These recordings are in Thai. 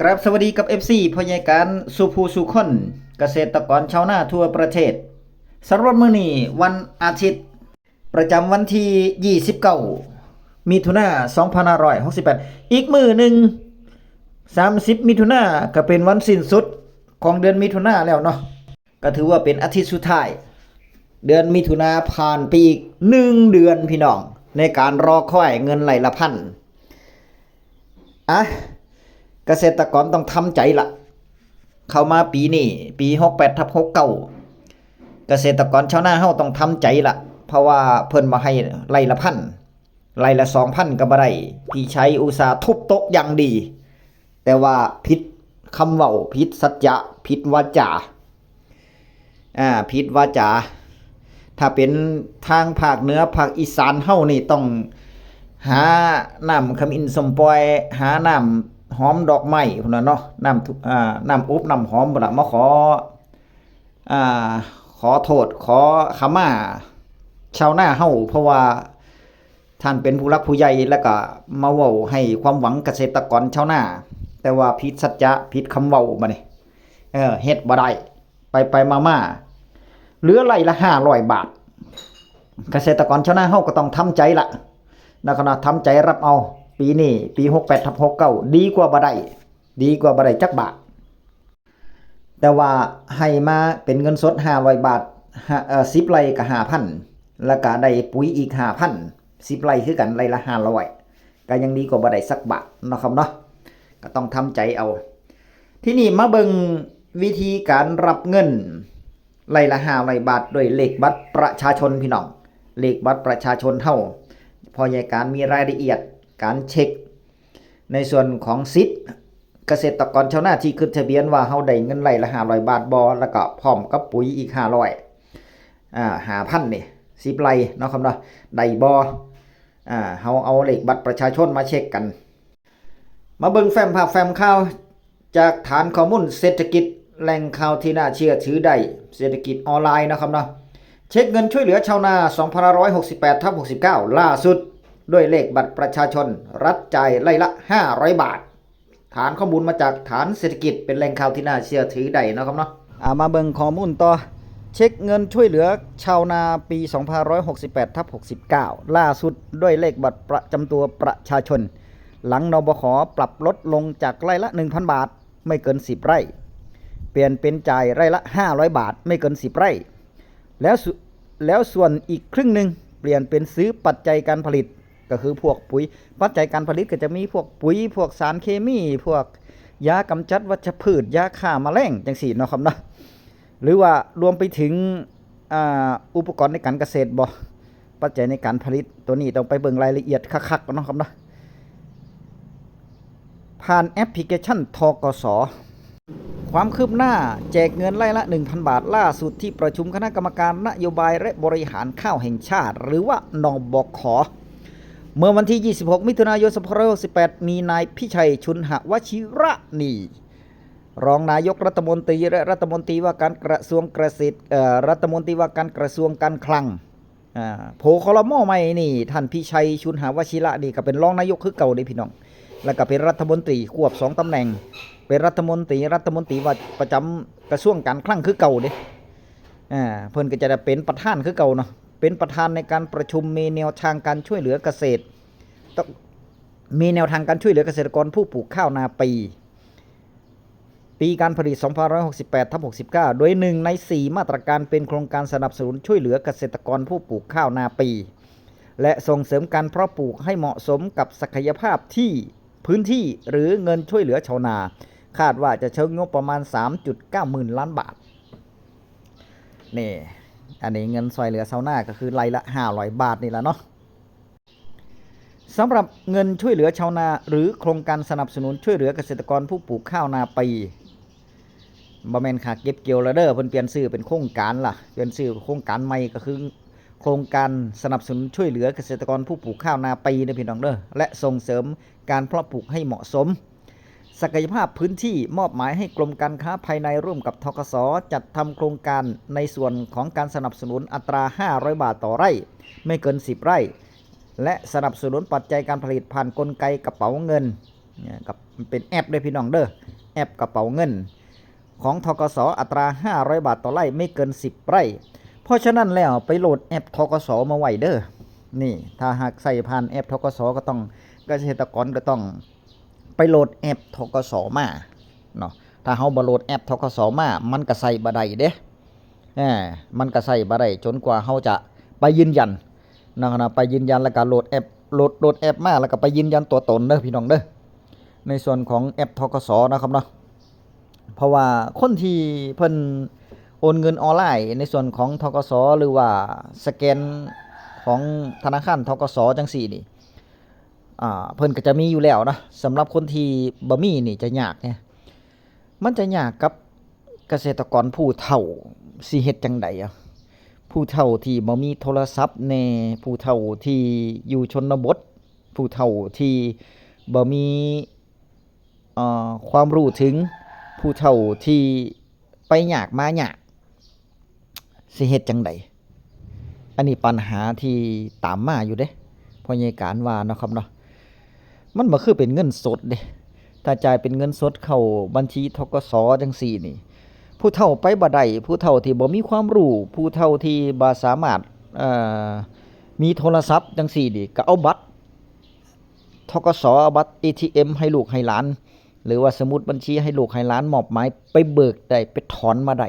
กราบสวัสดีกับ FC พยาการสุภูสุคนเกษตรกรชาวนาทั่วประเทศสำหรับมื้อนี้วันอาทิตย์ประจำวันที่29มิถุนายน2568อีกมื้อหนึ่ง30มิถุนายนก็เป็นวันสิ้นสุดของเดือนมิถุนายนแล้วเนาะก็ถือว่าเป็นอาทิตย์สุดท้ายเดือนมิถุนายนผ่านไปอีก1เดือนพี่น้องในการรอคอยเงินไหลละพันเกษตรกรต้องทำใจละเข้ามาปีนี้ปี68/69เกษตรกรชาวนาเฮาต้องทำใจละเพราะว่าเพิ่นมาให้ไร่ละพันไร่ละ2,000ก็บ่ได้พี่ชัยอุตส่าห์ทุบโต๊ะอย่างดีแต่ว่าผิดคำเว้าผิดสัจจะผิดวาจาผิดวาจาถ้าเป็นทางภาคเหนือภาคอีสานเฮานี่ต้องหาน้ำขมิ้นสมปอยหาน้ำหอมดอกไม้พุ่นน่ะเนาะน้ำอบน้ำหอมพุ่นน่ะมาขอโทษขอขมาชาวนาเฮาเพราะว่าท่านเป็นผู้รักผู้ใหญ่แล้วก็มาเว้าให้ความหวังเกษตรกรชาวนาแต่ว่าผิดสัจจะผิดคำเว้าบัดนี้เฮ็ดบ่ได้ไปมาเหลือไร่ละ500 บาทเกษตรกรชาวนาเฮาก็ต้องทำใจละนะครับทำใจรับเอาปีนี้ปี68/69ดีกว่าบ่ได้จักบาทแต่ว่าให้มาเป็นเงินสด500 บาท10ไร่ก็ 5,000 แล้วก็ได้ปุ๋ยอีก 5,000 10ไร่คือกันไร่ละ500ก็ยังดีกว่าบ่ได้สักบาทเนาะครับเนาะก็ต้องทำใจเอาที่นี่มาเบิ่งวิธีการรับเงินไร่ละ500 บาทด้วยเลขบัตรประชาชนพี่น้องเลขบัตรประชาชนเฮาพอใหญ่การมีรายละเอียดการเช็คในส่วนของสิทธิ์เกษตรกรชาวนาที่ขึ้นทะเบียนว่าเฮาได้เงินไร่ละ500 บาทบ่แล้วก็พร้อมกับปุ๋ยอีก500 5,000นี่10ไร่เนาะครับเนาะได้บ่เฮาเอาเลขบัตรประชาชนมาเช็คกันมาเบิ่งแฟ้มภาพแฟ้มข่าวจากฐานข้อมูลเศรษฐกิจแหล่งข่าวที่น่าเชื่อถือได้เศรษฐกิจออนไลน์นะครับเนาะเช็คเงินช่วยเหลือชาวนา2568/69ล่าสุดด้วยเลขบัตรประชาชนรัฐจ่ายไร่ละ500 บาทฐานข้อมูลมาจากฐานเศรษฐกิจเป็นแหล่งข่าวที่น่าเชื่อถือได้นะครับเนาะมาเบิ่งข้อมูลต่อเช็คเงินช่วยเหลือชาวนาปี2568/69ล่าสุดด้วยเลขบัตรประจำตัวประชาชนหลังนบขปรับลดลงจากไร่ละ 1,000 บาทไม่เกิน10ไร่เปลี่ยนเป็นจ่ายไร่ละ500 บาทไม่เกิน10ไร่แล้วส่วนอีกครึ่งนึงเปลี่ยนเป็นซื้อปัจจัยการผลิตก็คือพวกปุ๋ยปัจจัยการผลิตก็จะมีพวกปุ๋ยพวกสารเคมีพวกยากำจัดวัชพืชยาฆ่าแมลงจังซี่เนาะครับเนาะหรือว่ารวมไปถึงอุปกรณ์ในการเกษตรบ่ปัจจัยในการผลิตตัวนี้ต้องไปเบิ่งรายละเอียดคักๆเนาะครับเนาะผ่านแอปพลิเคชันธกส.ความคืบหน้าแจกเงินไร่ละ 1,000 บาทล่าสุดที่ประชุมคณะกรรมการนโยบายและบริหารข้าวแห่งชาติหรือว่านบข.เมื่อวันที่26มิถุนายน2568มีนายพิชัยชุนหวชิระนีรองนายกรัฐมนตรีและรัฐมนตรีว่าการกระทรวงเกษตรรัฐมนตรีว่าการกระทรวงการคลังโผคลมใหม่นี่ท่านพิชัยชุนหวชิระนี่ก็เป็นรองนายกคือเก่าเด้พี่น้องแล้วก็เป็นรัฐมนตรีควบ2ตำแหน่งเป็นรัฐมนตรีว่าประจำกระทรวงการคลังคือเก่าเด้เพิ่นก็จะได้เป็นประธานคือเก่าเนาะเป็นประธานในการประชุมมีแนวทางการช่วยเหลือเกษตรมีแนวทางการช่วยเหลือเกษตรกรผู้ปลูกข้าวนาปีการผลิต2568/69โดย1ใน4มาตรการเป็นโครงการสนับสนุนช่วยเหลือเกษตรกรผู้ปลูกข้าวนาปีและส่งเสริมการเพาะปลูกให้เหมาะสมกับศักยภาพที่พื้นที่หรือเงินช่วยเหลือชาวนาคาดว่าจะใช้งบประมาณ 3.9 หมื่นล้านบาทนี่อันนี้เงินช่วยเหลือชาวนาก็คือไร่ละ500 บาทนี่แหละเนาะสำหรับเงินช่วยเหลือชาวนาหรือโครงการสนับสนุนช่วยเหลือเกษตรกรผู้ปลูกข้าวนาปีบ่แม่นค่าเก็บเกี่ยวแล้วเด้อเพิ่นเปลี่ยนชื่อเป็นโครงการล่ะเปลี่ยนชื่อโครงการใหม่ก็คือโครงการสนับสนุนช่วยเหลือเกษตรกรผู้ปลูกข้าวนาปีเด้อพี่น้องเด้อและส่งเสริมการเพาะปลูกให้เหมาะสมศักยภาพพื้นที่มอบหมายให้กรมการค้าภายในร่วมกับธกส.จัดทำโครงการในส่วนของการสนับสนุนอัตรา500 บาทต่อไร่ไม่เกิน10ไร่และสนับสนุนปัจจัยการผลิตผ่านกลไกกระเป๋าเงินกับเป็นแอปด้วยพี่น้องเด้อ แอปกระเป๋าเงินของธกสอัตรา500 บาทต่อไร่ไม่เกิน10 ไร่เพราะฉะนั้นแล้วไปโหลดแอปธกสมาไว้เด้อนี่ถ้าหากใส่ผ่านแอปธกสก็ต้องเกษตรกรก็ต้องไปโหลดแอปธกสมาเนาะถ้าเฮาบ่โหลดแอปธกสมามันก็ใส่บ่ได้เด้มันก็ใส่บ่ได้จนกว่าเฮาจะไปยืนยันนะไปยืนยันแล้วก็โหลดแอปโหลดแอปมาแล้วก็ไปยืนยันตัวตนเด้อพี่น้องเด้อในส่วนของแอปธกสนะครับเนาะเพราะว่าคนที่เพิ่นโอนเงินออนไลน์ในส่วนของธกสหรือว่าสแกนของธนาคารธกสจังซี่นี่เพิ่นก็จะมีอยู่แล้วนะสำหรับคนที่บ่มีนี่จะยากไงมันจะยากกับเกษตรกรผู้เฒ่าสิเฮ็ดจังไดอ่ะผู้เฒ่าที่บ่มีโทรศัพท์แน่ผู้เฒ่าที่อยู่ชนบทผู้เฒ่าที่บ่มีความรู้ถึงผู้เฒ่าที่ไปยากมายากสิเฮ็ดจังไดอันนี้ปัญหาที่ตามมาอยู่เด้พ่อใหญ่การว่าเนาะครับเนาะมันบ่คือเป็นเงินสดเด้ถ้าจ่ายเป็นเงินสดเข้าบัญชีธกสจังซี่นี่ผู้เฒ่าไปบ่ได้ผู้เฒ่าที่บ่มีความรู้ผู้เฒ่าที่บ่สามารถมีโทรศัพท์จังซี่นี่ก็เอาบัตรธกสเอาบัตร ATM ให้ลูกให้หลานหรือว่าสมุดบัญชีให้ลูกให้หลานมอบหมายไปเบิกได้ไปถอนมาได้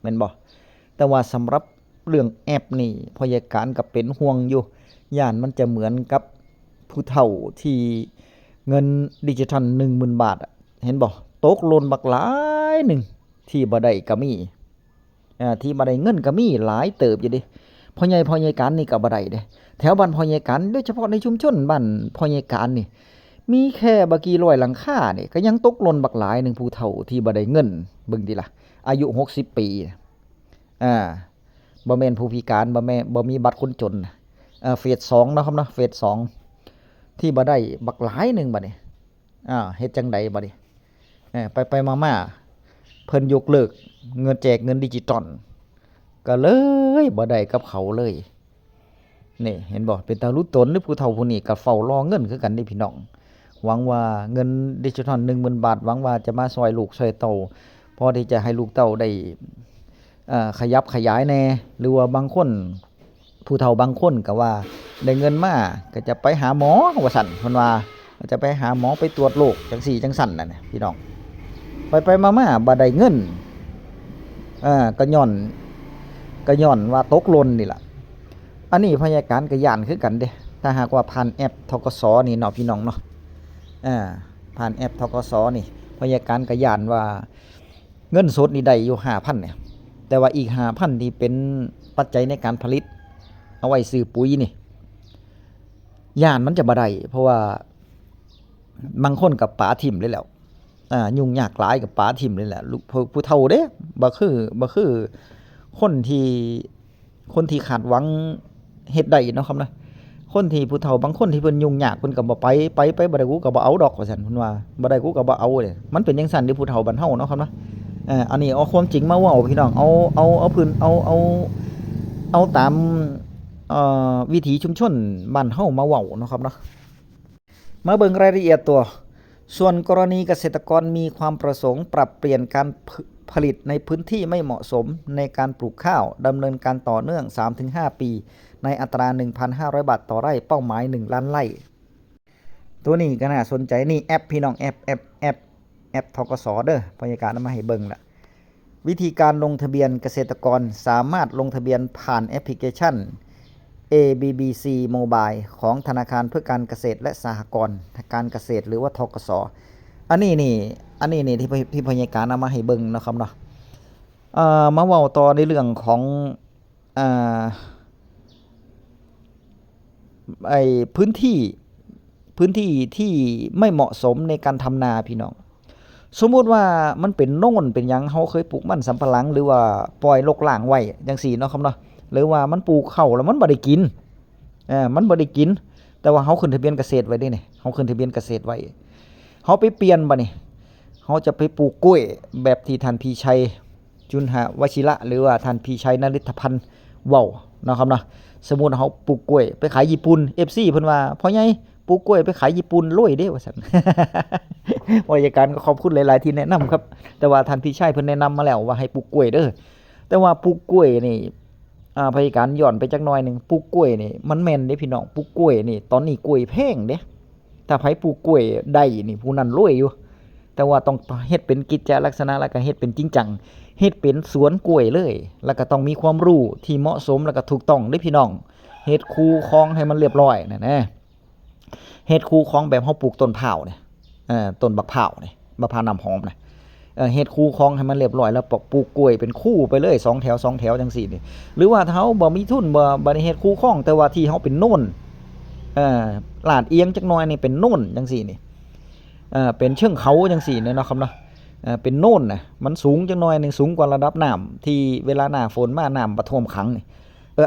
แม่นบ่แต่ว่าสำหรับเรื่องแอปนี่พ่อใหญ่การก็เป็นห่วงอยู่ย่านมันจะเหมือนกับผู้เฒ่าที่เงินดิจิทัล 10,000 บาทเห็นบ่ตกหล่นบักหลายหนึงที่บ่ได้ก็มีที่บ่ได้เงินก็มีหลายเติบอยู่ดิพ่อใหญ่การนี่ก็บ่ได้เด้แถวบ้านพ่อใหญ่การโดยเฉพาะในชุมชนบ้านพ่อใหญ่การนี่มีแค่บ่กี่ร้อยหลังคานี่ก็ยังตกหล่นบักหลายหนึงผู้เฒ่าที่บ่ได้เงินเบิ่งติล่ะอายุ60 ปีบ่แม่นผู้พิการบ่มีบัตรคนจนเฟส2เนาะครับเนาะเฟส2ที่บ่ได้บักหลายหนึงบัดนี้เฮ็ดจังไดบัดนี้ไปมาเพิ่นยกเลิกเงินแจกเงินดิจิตอลก็เลยบ่ได้กับเขาเลยนี่เห็นบ่เป็นตารู้ตนหรือผู้เฒ่าผู้นี้ก็เฝ้ารอเงินคือกันนี่พี่น้องหวังว่าเงินดิจิทัล 10,000 บาทหวังว่าจะมาช่วยลูกช่วยเต้าพอที่จะให้ลูกเต้าได้ขยับขยายแน่หรือว่าบางคนผู้เฒ่าบางคนก็ว่าได้เงินมาก็จะไปหาหมอว่าซั่นเพิ่นว่าจะไปหาหมอไปตรวจโรคจังซี่จังซั่นน่ะพี่น้องไปมาบ่ได้เงินก็ย้อนว่าตกหล่นนี่ล่ะอันนี้พยาการก็ย้านคือกันเด้ถ้าหากว่าผ่านแอปธกสนี่เนาะพี่น้องเนาะผ่านแอปธกสนี่พยาการก็ย้านว่าเงินสดนี่ได้อยู่ 5,000 เนี่ยแต่ว่าอีก 5,000 ที่เป็นปัจจัยในการผลิตเอาไว้ซื้อปุ๋ยนี่ย้านมันจะบ่ได้เพราะว่าบางคนก็ปาทิ่มเลยแล้วยุ่งยากหลายกับปาทิ่มเลยแหละผู้เฒ่าเด้บ่คือคนที่คาดหวังเฮ็ดได้เนาะครับนะคนที่ผู้เฒ่าบางคนที่เพิ่นยุ่งยากเพิ่นก็บ่ไปบ่ได้กูก็บ่เอาดอกว่าซั่นเพิ่นว่าบ่ได้กูก็บ่เอาเด้มันเป็นจังซั่นเด้ผู้เฒ่าบ้านเฮาเนาะครับนะอันนี้เอาความจริงมาเว้าพี่น้องเอาพื้นเอาตามวิถีชุมชนบ้านเฮามาเว้าเนาะครับเนาะมาเบิ่งรายละเอียดตัวส่วนกรณีเกษตรกรมีความประสงค์ปรับเปลี่ยนการผลิตในพื้นที่ไม่เหมาะสมในการปลูกข้าวดำเนินการต่อเนื่อง 3-5 ปีในอัตรา 1,500 บาทต่อไร่เป้าหมาย1ล้านไร่ตัวนี้ก็น่าสนใจนี่แอปพี่น้องแอปธกสเด้อพยากาศนำมาให้เบิ่งละวิธีการลงทะเบียนเกษตรกรสามารถลงทะเบียนผ่านแอปพลิเคชัน ABBC Mobile ของธนาคารเพื่อการเกษตรและสหกรณ์การเกษตรหรือว่าธกสอันนี้นี่ที่พยาการนำมาให้เบิ่งนะครับเนาะมาเว้าต่อในเรื่องของพื้นที่ที่ไม่เหมาะสมในการทำนาพี่น้องสมมุติว่ามันเป็นโน่นเป็นหยังเฮาเคยปลูกมันสำปะหลังหรือว่าปล่อยรกร้างไว้จังซี่เนาะครับเนาะหรือว่ามันปลูกข้าวแล้วมันบ่ได้กินมันบ่ได้กินแต่ว่าเฮาขึ้นทะเบียนเกษตรไว้เด้นี่เฮาขึ้นทะเบียนเกษตรไว้เฮาไปเปลี่ยนบัดนี้เฮาจะไปปลูกกล้วยแบบที่ท่านพี่ชัยจุนหวชิระหรือว่าท่านพี่ชัยนฤทธพันธ์เว้าเนาะครับเนาะสมมุติเฮาปลูกกล้วยไปขายญี่ปุ่น FC เพิ่นว่าพ่อใหญ่ ปลูกกล้วยไปขายญี่ปุ่นรวยเด้ว่าซั่น ผู้จัดการก็ขอบคุณหลายๆที่แนะนำครับแต่ว่าท่านพี่ชายเพิ่นแนะนำมาแล้วว่าให้ปลูกกล้วยเด้อแต่ว่าปลูกกล้วยนี่ผู้จัดการย้อนไปจักหน่อยนึงปลูกกล้วยนี่มันแม่นเด้พี่น้องปลูกกล้วยนี่ตอนนี้กล้วยแพงเด้ถ้าไผปลูกกล้วยได้นี่ผู้นั้นรวยอยู่แต่ว่าต้องเฮ็ดเป็นกิจลักษณะแล้วก็เฮ็ดเป็นจริงจังเฮ็ดเป็นสวนกล้วยเลยแล้วก็ต้องมีความรู้ที่เหมาะสมแล้วก็ถูกต้องเด้พี่น้องเฮ็ดคูคลองให้มันเรียบร้อยนั่นนะเฮ็ดคูคลองแบบเฮาปลูกต้นพร้าวเนี่ยต้นบักพร้าวนี่มะพร้าวน้ำหอมนะเฮ็ดคูคลองให้มันเรียบร้อยแล้วปลูกกล้วยเป็นคู่ไปเลย2แถว2แถวจังซี่นี่หรือว่าถ้าเฮาบ่มีทุนบ่ได้เฮ็ดคูคลองแต่ว่าที่เฮาเป็นโน่นลาดเอียงจักหน่อยนี่เป็นโน่นจังซี่นี่เป็นเชิงเขาจังซี่เนี่ยเนาะครับเนาะเป็นโน่นน่ะมันสูงจักหน่อยนึงสูงกว่าระดับน้ำที่เวลาหน้าฝนมาน้ำบ่ท่วมขังนี่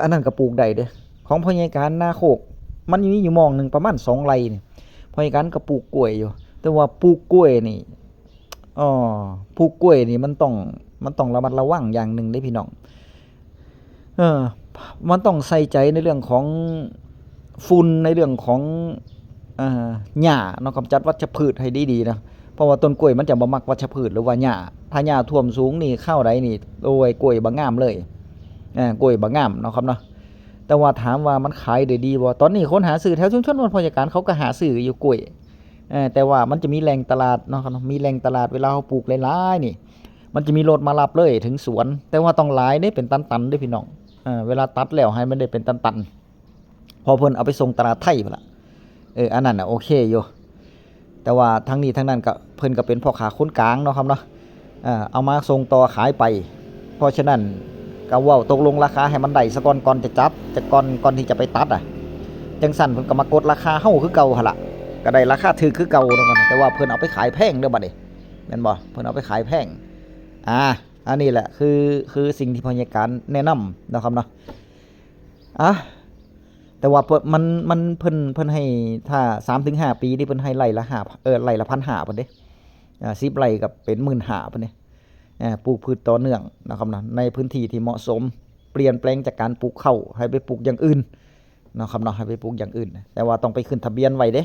อันนั้นก็ปลูกได้เด้อของพ่อใหญ่การนาโคกมันมีอยู่หม้องนึงประมาณ2ไร่นี่พ่อใหญ่การก็ปลูกกล้วยอยู่แต่ว่าปลูกกล้วยนี่ปลูกกล้วยนี่มันต้องระมัดระวังอย่างหนึ่งเด้พี่น้องมันต้องใส่ใจในเรื่องของฝุ่นในเรื่องของหญ้าเนาะกำจัดวัชพืชให้ดีๆนะเพราะว่าต้นกล้วยมันจะบ่มักวัชพืชหรือว่าหญ้าถ้าหญ้าท่วมสูงนี่ข้าวใดนี่โอ้ยกล้วยบ่งามเลยกล้วยบ่งามเนาะครับเนาะแต่ว่าถามว่ามันขายได้ดีบ่ตอนนี้คนหาซื้อแถวชุมชนวันพยาการเขาก็หาซื้ออยู่กล้วยแต่ว่ามันจะมีแหล่งตลาดเนาะครับมีแหล่งตลาดเวลาเฮาปลูกหลายๆนี่มันจะมีรถมารับเลยถึงสวนแต่ว่าต้องหลายเด้เป็นตันๆเด้พี่น้องเวลาตัดแล้วให้มันได้เป็นตันๆพอเพิ่นเอาไปส่งตลาดไทยพุ่นล่ะอันนั้นน่ะโอเคอยู่แต่ว่าทั้งนี้ทั้งนั้นก็เพิ่นก็เป็นพ่อค้าคนกลางเนาะครับเนาะเอามาส่งต่อขายไปเพราะฉะนั้นก็เว้าตกลงราคาให้มันได้ซะก่อนจะจับจะก่อนที่จะไปตัดจังซั่นเพิ่นก็มากดราคาเฮาคือเก่าหั่นล่ะก็ได้ราคาถูกคือเก่าเนาะแต่ว่าเพิ่นเอาไปขายแพงเด้อบัดนี้แม่นบ่เพิ่นเอาไปขายแพงอันนี้แหละคือสิ่งที่พยาการแนะนำนะครับเนาะแต่ว่ามันเพิ่นให้ถ้า 3-5 ปีนี่เพิ่นให้ไร่ละ5ไร่ละ 1,500 เพิ่นเด้10ไร่ก็เป็น 15,000 เพิ่นเด้ปลูกพืชต่อเนื่องนะครับเนาะในพื้นที่ที่เหมาะสมเปลี่ยนแปลงจากการปลูกข้าวให้ไปปลูกอย่างอื่นนะครับเนาะให้ไปปลูกอย่างอื่นแต่ว่าต้องไปขึ้นทะเบียนไว้เด้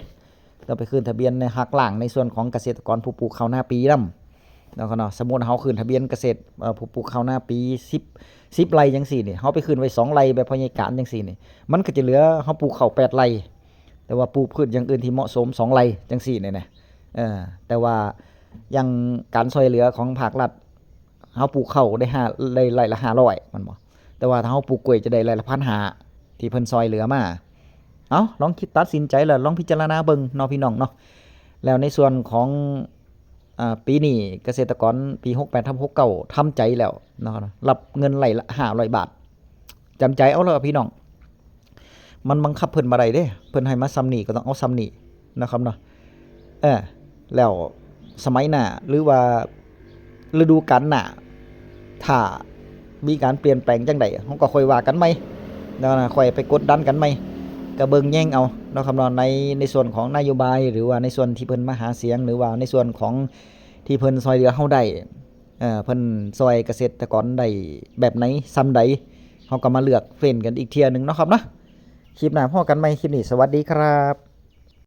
ต้องไปขึ้นทะเบียนในหักหลังในส่วนของเกษตรกรผู้ปลูกข้าวหน้าปีนำนะครับเนาะสมมุติเฮาขึ้นทะเบียนเกษตรผู้ปลูกข้าวหน้าปี10ไร่จังซี่นี่เฮาไปขึ้นไว้2ไร่แบบพยาการจังซี่นี่มันก็จะเหลือเฮาปลูกข้าว8ไร่แต่ว่าปลูกพืชอย่างอื่นที่เหมาะสม2ไร่จังซี่นี่นะแต่ว่าอย่างการช่วยเหลือของภาครัฐเฮาปลูกข้าวได้ไร่ละ500มันบ่แต่ว่าถ้าเฮาปลูกกล้วยจะได้ไร่ละ 1,500 ที่เพิ่นช่วยเหลือมาลองคิดตัดสินใจแล้วลองพิจารณาเบิ่งเนาะพี่น้องเนาะแล้วในส่วนของปีนี้เกษตรกรปี68-69ทำใจแล้วเนาะรับเงินไร่ละ500 บาทจำใจเอาแล้วพี่น้องมันบังคับเพิ่นบ่ได้เด้เพิ่นให้มาซ้ำนี้ก็ต้องเอาซ้ำนี้นะครับเนาะแล้วสมัยหน้าหรือว่าฤดูกาลหน้าถ้ามีการเปลี่ยนแปลงจังได๋เฮาก็ค่อยว่ากันใหม่เนาะค่อยไปกดดันกันใหม่ก็เบิ่งแย่งเอาเนาะครับเนาะในส่วนของนโยบายหรือว่าในส่วนที่เพิ่นมาหาเสียงหรือว่าในส่วนของที่เพิ่นช่วยเหลือเฮาได้เพิ่นช่วยเกษตรกรได้แบบไหนส่ำใดเฮาก็มาเลือกเฟ้นกันอีกเที่ยนึงเนาะครับเนาะคลิปหน้าพบกันใหม่คลิปนี้สวัสดีครับ